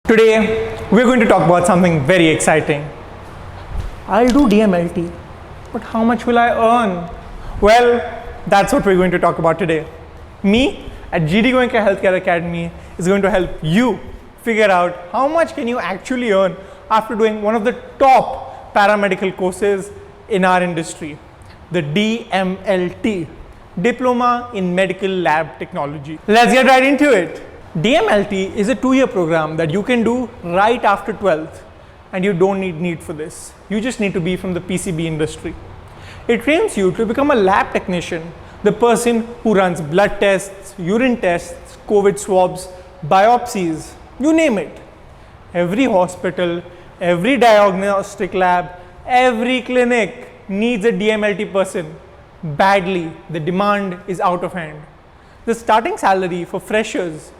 Today, we're going to talk about something very exciting. I'll do DMLT, but how much will I earn? Well, that's what we're going to talk about today. Me at GD Goenka Healthcare Academy is going to help you figure out how much can you actually earn after doing one of the top paramedical courses in our industry, the DMLT, Diploma in Medical Lab Technology. Let's get right into it. DMLT is a 2-year program that you can do right after 12th, and you don't need NEET for this. You just need to be from the PCB industry. It trains you to become a lab technician, the person who runs blood tests, urine tests, COVID swabs, biopsies, you name it. Every hospital, every diagnostic lab, every clinic needs a DMLT person. Badly, the demand is out of hand. The starting salary for freshers,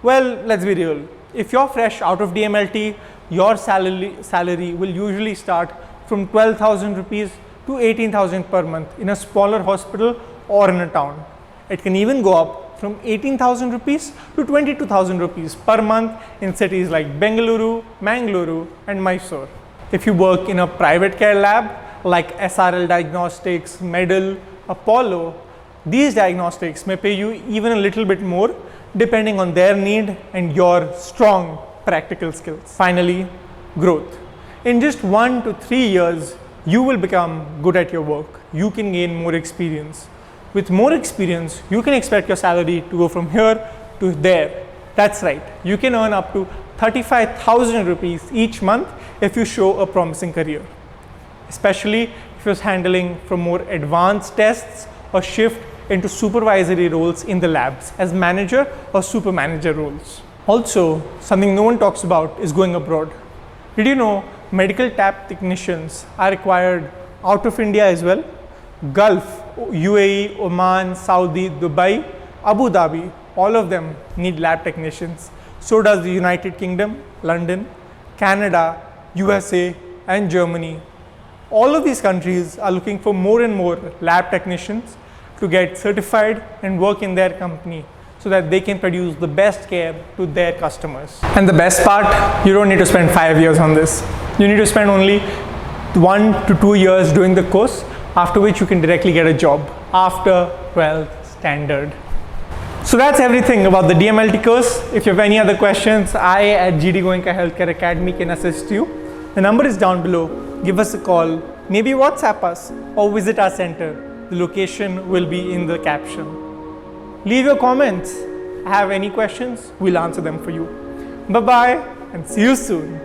well, let's be real. If you're fresh out of DMLT, your salary will usually start from 12,000 rupees to 18,000 per month in a smaller hospital or in a town. It can even go up from 18,000 rupees to 22,000 rupees per month in cities like Bengaluru, Mangaluru and Mysore. If you work in a private care lab like SRL Diagnostics, Medal, Apollo, these diagnostics may pay you even a little bit more depending on their need and your strong practical skills. Finally, growth. In just 1 to 3 years, you will become good at your work. You can gain more experience. With more experience, you can expect your salary to go from here to there. That's right. You can earn up to 35,000 rupees each month if you show a promising career, especially if you're handling from more advanced tests or shift into supervisory roles in the labs as manager or super manager roles. Also, something no one talks about is going abroad. Did you know medical lab technicians are required out of India as well? Gulf, UAE, Oman, Saudi, Dubai, Abu Dhabi, all of them need lab technicians. So does the United Kingdom, London, Canada, USA and Germany. All of these countries are looking for more and more lab technicians to get certified and work in their company so that they can produce the best care to their customers. And the best part, you don't need to spend 5 years on this. You need to spend only 1 to 2 years doing the course, after which you can directly get a job after 12th standard. So that's everything about the DMLT course. If you have any other questions, I at GD Goenka Healthcare Academy can assist you. The number is down below. Give us a call, maybe WhatsApp us or visit our center. The location will be in the caption. Leave your comments. Have any questions? We'll answer them for you. Bye-bye and see you soon.